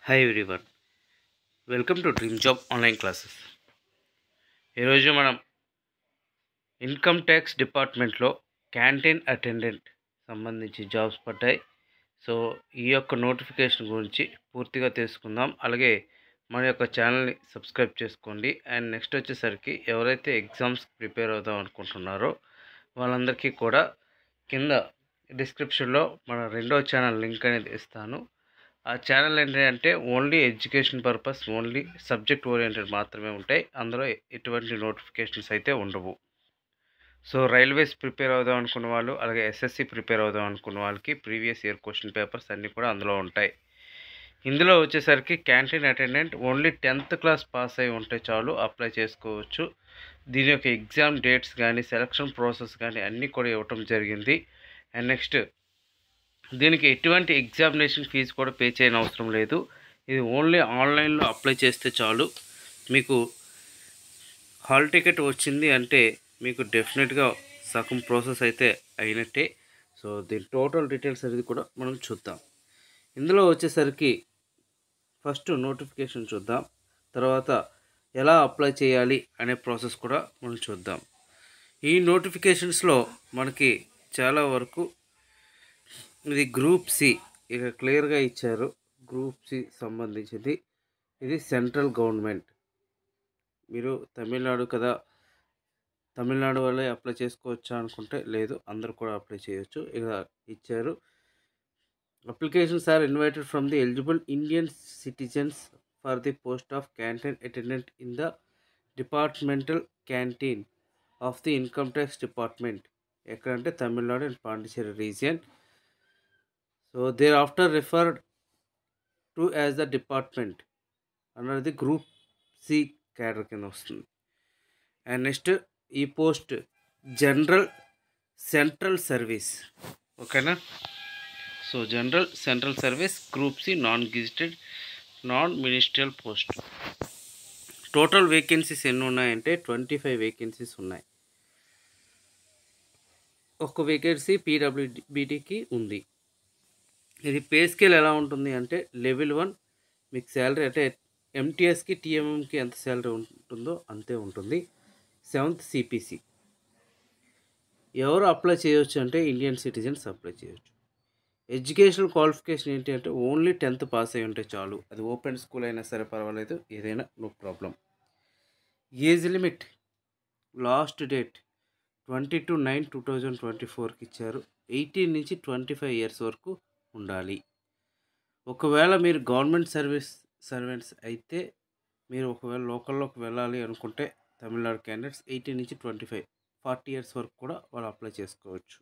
Hi everyone, welcome to dream job online classes. ఈరోజు మనం income tax డిపార్ట్మెంట్లో canteen attendant సంబంధించి జాబ్స్ పడ్డాయి. సో ఈ యొక్క నోటిఫికేషన్ గురించి పూర్తిగా తెలుసుకుందాం. అలాగే మన యొక్క ఛానల్ని సబ్స్క్రైబ్ చేసుకోండి. అండ్ నెక్స్ట్ వచ్చేసరికి ఎవరైతే ఎగ్జామ్స్ ప్రిపేర్ అవుదాం అనుకుంటున్నారో వాళ్ళందరికీ కూడా కింద డిస్క్రిప్షన్లో మన రెండో ఛానల్ లింక్ అనేది ఇస్తాను. ఆ ఛానల్ ఏంటంటే only education purpose, only subject oriented మాత్రమే ఉంటాయి. అందులో ఎటువంటి నోటిఫికేషన్స్ అయితే ఉండవు. సో రైల్వేస్ ప్రిపేర్ అవుదాం అనుకున్న వాళ్ళు, అలాగే ఎస్ఎస్సి ప్రిపేర్ అవుదాం అనుకున్న వాళ్ళకి ప్రీవియస్ ఇయర్ క్వశ్చన్ పేపర్స్ అన్నీ కూడా అందులో ఉంటాయి. ఇందులో వచ్చేసరికి canteen attendant only 10th class pass అయి ఉంటే చాలు, అప్లై చేసుకోవచ్చు. దీని యొక్క ఎగ్జామ్ డేట్స్ కానీ, సెలక్షన్ ప్రాసెస్ కానీ అన్నీ కూడా ఇవ్వటం జరిగింది. అండ్ నెక్స్ట్ దీనికి ఎటువంటి ఎగ్జామినేషన్ ఫీజు కూడా పే చేయని అవసరం లేదు. ఇది ఓన్లీ ఆన్లైన్లో అప్లై చేస్తే చాలు. మీకు హాల్ టికెట్ వచ్చింది అంటే మీకు డెఫినెట్గా సగం ప్రాసెస్ అయితే అయినట్టే. సో దీని టోటల్ డీటెయిల్స్ అనేది కూడా మనం చూద్దాం. ఇందులో వచ్చేసరికి ఫస్ట్ నోటిఫికేషన్ చూద్దాం, తర్వాత ఎలా అప్లై చేయాలి అనే ప్రాసెస్ కూడా మనం చూద్దాం. ఈ నోటిఫికేషన్స్లో మనకి చాలా వరకు ఇది గ్రూప్ సి ఇక క్లియర్గా ఇచ్చారు. గ్రూప్ సి సంబంధించింది. ఇది సెంట్రల్ గవర్నమెంట్. మీరు తమిళనాడు కదా, తమిళనాడు వాళ్ళే అప్లై చేసుకోవచ్చా అనుకుంటే లేదు, అందరూ కూడా అప్లై చేయొచ్చు. ఇక ఇచ్చారు. Applications are invited from the eligible Indian citizens for the post of canteen attendant in the departmental canteen of the income tax department. ఎక్కడంటే Tamil Nadu and Pondicherry region. So thereafter referred to as the department అన్నది group C cadre కింద వస్తుంది. And next ఈ post general central service, ఓకేనా. So general central service group C non gazetted non ministerial post. Total vacancies ఎన్ని ఉన్నాయంటే 25 vacancies ఉన్నాయి. ఒక vacancy పీడబ్ల్యూబీటీకి ఉంది. ఇది పే స్కేల్ ఎలా ఉంటుంది అంటే లెవెల్ 1 మీకు శాలరీ అంటే ఎంటీఎస్కి టీఎంఎంకి ఎంత శాలరీ ఉంటుందో అంతే ఉంటుంది. 7th CPC. ఎవరు అప్లై చేయొచ్చు అంటే ఇండియన్ సిటిజన్స్ అప్లై చేయొచ్చు. ఎడ్యుకేషనల్ క్వాలిఫికేషన్ ఏంటి అంటే ఓన్లీ 10th పాస్ అయి ఉంటే చాలు. అది ఓపెన్ స్కూల్ అయినా సరే పర్వాలేదు, ఏదైనా no problem. Age limit last date 22/9/2024కి ఇచ్చారు. 18 నుంచి 25 ఇయర్స్ వరకు ఉండాలి. ఒకవేళ మీరు గవర్నమెంట్ సర్వెంట్స్ అయితే, మీరు ఒకవేళ లోకల్లోకి వెళ్ళాలి అనుకుంటే తమిళనాడు క్యాండిడేట్స్ 18 నుంచి 25 40 ఇయర్స్ వరకు కూడా వాళ్ళు అప్లై చేసుకోవచ్చు.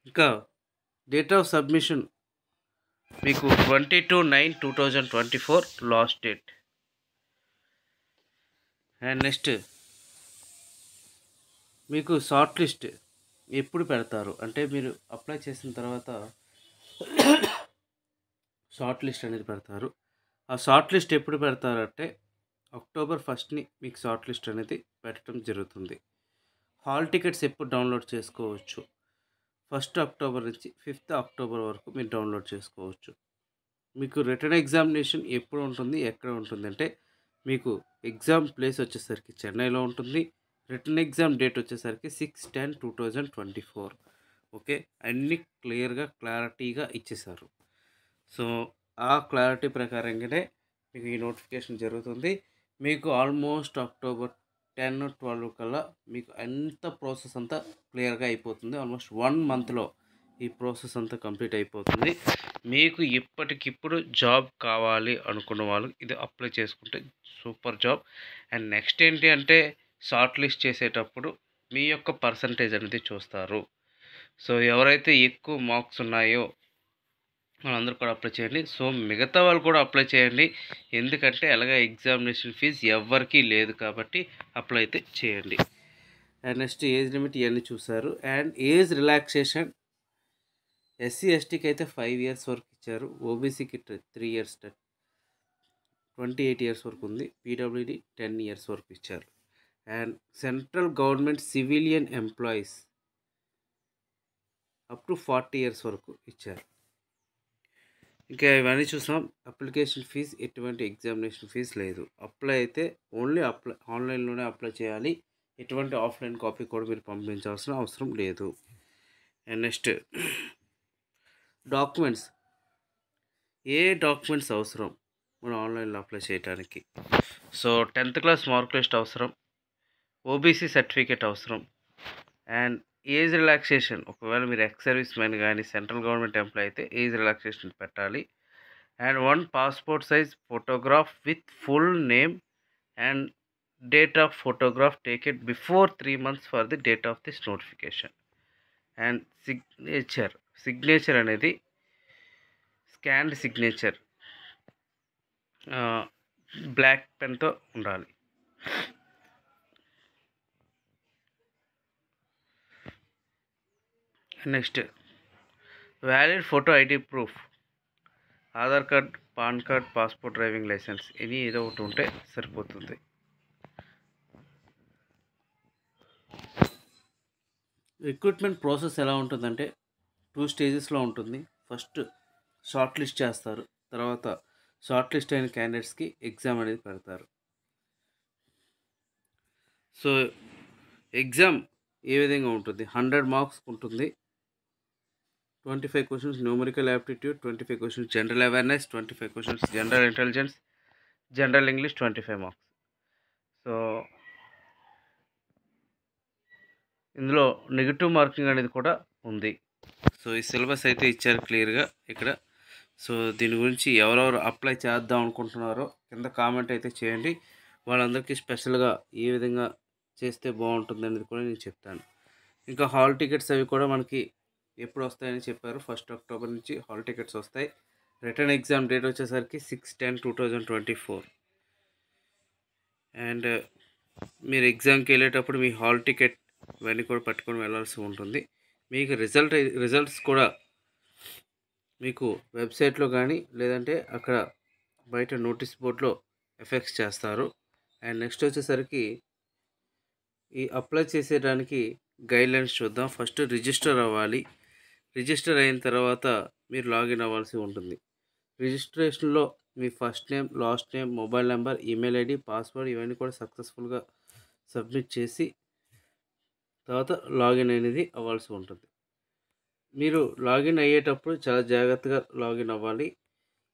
ఇంకా డేట్ ఆఫ్ సబ్మిషన్ మీకు 22/9/2024 లాస్ట్ డేట్. అండ్ నెక్స్ట్ మీకు షార్ట్ లిస్ట్ ఎప్పుడు పెడతారు అంటే మీరు అప్లై చేసిన తర్వాత షార్ట్ లిస్ట్ అనేది పెడతారు. ఆ షార్ట్ లిస్ట్ ఎప్పుడు పెడతారంటే అక్టోబర్ 1ని మీకు షార్ట్ లిస్ట్ అనేది పెట్టడం జరుగుతుంది. హాల్ టికెట్స్ ఎప్పుడు డౌన్లోడ్ చేసుకోవచ్చు? 1 అక్టోబర్ నుంచి 5 అక్టోబర్ వరకు మీరు డౌన్లోడ్ చేసుకోవచ్చు. మీకు రిటర్న్ ఎగ్జామినేషన్ ఎప్పుడు ఉంటుంది, ఎక్కడ ఉంటుంది అంటే మీకు ఎగ్జామ్ ప్లేస్ వచ్చేసరికి చెన్నైలో ఉంటుంది. రిటర్న్ ఎగ్జామ్ డేట్ వచ్చేసరికి 6/10/2024. ఓకే, అన్నీ క్లారిటీగా ఇచ్చేశారు. సో ఆ క్లారిటీ ప్రకారంగానే మీకు ఈ నోటిఫికేషన్ జరుగుతుంది. మీకు ఆల్మోస్ట్ అక్టోబర్ 10-12 కల్లా మీకు అంత ప్రాసెస్ అంతా క్లియర్గా అయిపోతుంది. ఆల్మోస్ట్ 1 మంత్లో ఈ ప్రాసెస్ అంతా కంప్లీట్ అయిపోతుంది. మీకు ఇప్పటికిప్పుడు జాబ్ కావాలి అనుకున్న వాళ్ళు ఇది అప్లై చేసుకుంటే సూపర్ జాబ్. అండ్ నెక్స్ట్ ఏంటి అంటే షార్ట్ లిస్ట్ చేసేటప్పుడు మీ యొక్క పర్సంటేజ్ అనేది చూస్తారు. సో ఎవరైతే ఎక్కువ మార్క్స్ ఉన్నాయో వాళ్ళందరూ కూడా అప్లై చేయండి. సో మిగతా వాళ్ళు కూడా అప్లై చేయండి, ఎందుకంటే అలాగే ఎగ్జామినేషన్ ఫీజు ఎవరికీ లేదు కాబట్టి అప్లై అయితే చేయండి. అండ్ నెక్స్ట్ ఏజ్ లిమిట్ ఇవన్నీ చూసారు. అండ్ ఏజ్ రిలాక్సేషన్ ఎస్సీ ఎస్టీకి అయితే 5 ఇయర్స్ వరకు ఇచ్చారు. ఓబీసీకి 3 ఇయర్స్ 28 ఇయర్స్ వరకు ఉంది. పీడబ్ల్యూడి 10 ఇయర్స్ వరకు ఇచ్చారు. And central government civilian employees up to 40 years వరకు ఇచ్చారు. ఇంకా ఇవన్నీ చూసాం. అప్లికేషన్ ఫీజ్, ఎటువంటి ఎగ్జామినేషన్ ఫీజ్ లేదు. అప్లై అయితే ఓన్లీ ఆన్లైన్లోనే అప్లై చేయాలి. ఎటువంటి ఆఫ్లైన్ కాపీ కూడా మీరు పంపించాల్సిన అవసరం లేదు. And next documents, A documents అవసరం మనం ఆన్లైన్లో అప్లై చేయడానికి? So 10th class mark list అవసరం, ఓబీసీ సర్టిఫికేట్ అవసరం, అండ్ ఏజ్ రిలాక్సేషన్, ఒకవేళ మీరు ఎక్స్ సర్వీస్ మ్యాన్ కానీ సెంట్రల్ గవర్నమెంట్ ఎంప్లాయ్ అయితే ఏజ్ రిలాక్సేషన్ పెట్టాలి. And 1 passport size photograph with full name and date of photograph taked before 3 months for the date of this notification. And signature అనేది scanned signature black పెన్తో ఉండాలి. Next valid photo ID proof, Aadhaar card, PAN card, passport, driving licence, ఇది ఏదో ఒకటి ఉంటే సరిపోతుంది. Recruitment process ఎలా ఉంటుందంటే 2 స్టేజెస్లో ఉంటుంది. ఫస్ట్ షార్ట్ లిస్ట్ చేస్తారు, తర్వాత షార్ట్ లిస్ట్ అయిన క్యాండిడేట్స్కి ఎగ్జామ్ అనేది పెడతారు. సో ఎగ్జామ్ ఏ విధంగా ఉంటుంది? 100 మార్క్స్ ఉంటుంది. 25 questions numerical aptitude, 25 questions general awareness, 25 questions general intelligence, general English 25 marks. So ఇందులో నెగిటివ్ మార్కింగ్ అనేది కూడా ఉంది. సో ఈ సిలబస్ అయితే ఇచ్చారు క్లియర్గా ఇక్కడ. సో దీని గురించి ఎవరెవరు అప్లై చేద్దాం అనుకుంటున్నారో కింద కామెంట్ అయితే చేయండి. వాళ్ళందరికీ స్పెషల్గా ఏ విధంగా చేస్తే బాగుంటుంది అనేది కూడా నేను చెప్తాను. ఇంకా హాల్ టికెట్స్ అవి కూడా మనకి ఎప్పుడు వస్తాయని చెప్పారు. 1 అక్టోబర్ నుంచి హాల్ టికెట్స్ వస్తాయి. రిటర్న్ ఎగ్జామ్ డేట్ వచ్చేసరికి 6/10/2024. అండ్ మీరు ఎగ్జామ్కి వెళ్ళేటప్పుడు మీ హాల్ టికెట్ ఇవన్నీ కూడా పట్టుకొని వెళ్ళాల్సి ఉంటుంది. మీకు రిజల్ట్స్ కూడా మీకు వెబ్సైట్లో కానీ లేదంటే అక్కడ బయట నోటీస్ బోర్డులో ఎఫెక్ట్స్ చేస్తారు. అండ్ నెక్స్ట్ వచ్చేసరికి ఈ అప్లై చేసేదానికి గైడ్లైన్స్ చూద్దాం. ఫస్ట్ రిజిస్టర్ అవ్వాలి. రిజిస్టర్ అయిన తర్వాత మీరు లాగిన్ అవ్వాల్సి ఉంటుంది. రిజిస్ట్రేషన్లో మీ first name, last name, mobile number, email ID, password ఇవన్నీ కూడా సక్సెస్ఫుల్గా సబ్మిట్ చేసి తర్వాత లాగిన్ అనేది అవ్వాల్సి ఉంటుంది. మీరు లాగిన్ అయ్యేటప్పుడు చాలా జాగ్రత్తగా లాగిన్ అవ్వాలి.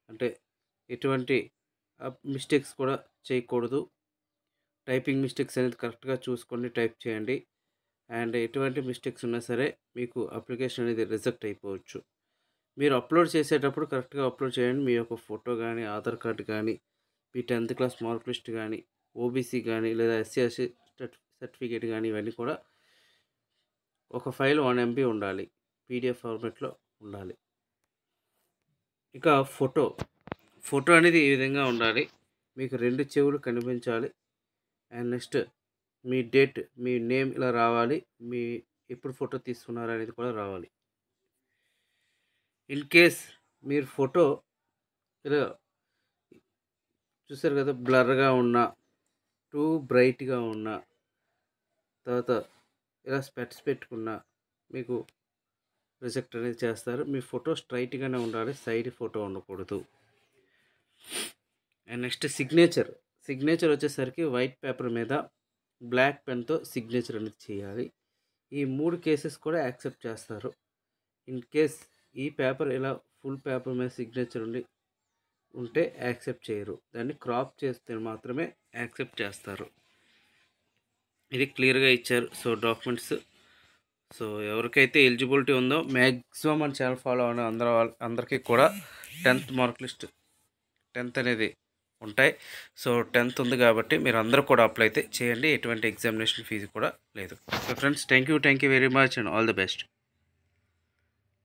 అంటే ఎటువంటి మిస్టేక్స్ కూడా చేయకూడదు. టైపింగ్ మిస్టేక్స్ అనేది కరెక్ట్గా చూసుకొని టైప్ చేయండి. అండ్ ఎటువంటి మిస్టేక్స్ ఉన్నా సరే మీకు అప్లికేషన్ అనేది రిజెక్ట్ అయిపోవచ్చు. మీరు అప్లోడ్ చేసేటప్పుడు కరెక్ట్గా అప్లోడ్ చేయండి. మీ యొక్క ఫోటో కానీ, ఆధార్ కార్డు కానీ, మీ 10th క్లాస్ మార్క్ లిస్ట్ కానీ, ఓబీసీ కానీ లేదా ఎస్సీ సర్టిఫికేట్ కానీ ఇవన్నీ కూడా ఒక ఫైల్ 1 MB ఉండాలి. పీడిఎఫ్ ఫార్మాట్లో ఉండాలి. ఇక ఫోటో అనేది ఈ విధంగా ఉండాలి. మీకు 2 చెవులు కనిపించాలి. And next me date, me name ఇలా రావాలి. మీ ఎప్పుడు ఫోటో తీసుకున్నారు అనేది కూడా రావాలి. ఇన్ కేస్ మీరు ఫోటో ఇలా చూసారు కదా, బ్లర్గా ఉన్నా, టూ బ్రైట్గా ఉన్నా, తర్వాత ఇలా స్పెట్స్ పెట్టుకున్నా మీకు రిజెక్ట్ అనేది చేస్తారు. మీ ఫోటో స్ట్రైట్గానే ఉండాలి, సైడ్ ఫోటో ఉండకూడదు. అండ్ నెక్స్ట్ సిగ్నేచర్ వచ్చేసరికి వైట్ పేపర్ మీద బ్లాక్ పెన్తో సిగ్నేచర్ అనేది చేయాలి. ఈ 3 కేసెస్ కూడా యాక్సెప్ట్ చేస్తారు. ఇన్ కేస్ ఈ పేపర్ ఇలా ఫుల్ పేపర్ మీద సిగ్నేచర్ ఉంటే యాక్సెప్ట్ చేయరు. దాన్ని క్రాప్ చేస్తే మాత్రమే యాక్సెప్ట్ చేస్తారు. ఇది క్లియర్గా ఇచ్చారు. సో డాక్యుమెంట్స్, సో ఎవరికైతే ఎలిజిబిలిటీ ఉందో మ్యాక్సిమం మన ఛానల్ ఫాలో అయిన అందరికీ కూడా 10th మార్క్ లిస్ట్ 10th అనేది ఉంటాయి. సో 10th ఉంది కాబట్టి మీరు అందరూ కూడా అప్లై అయితే చేయండి. ఎటువంటి ఎగ్జామినేషన్ ఫీజు కూడా లేదు. So friends, thank you very much and all the best.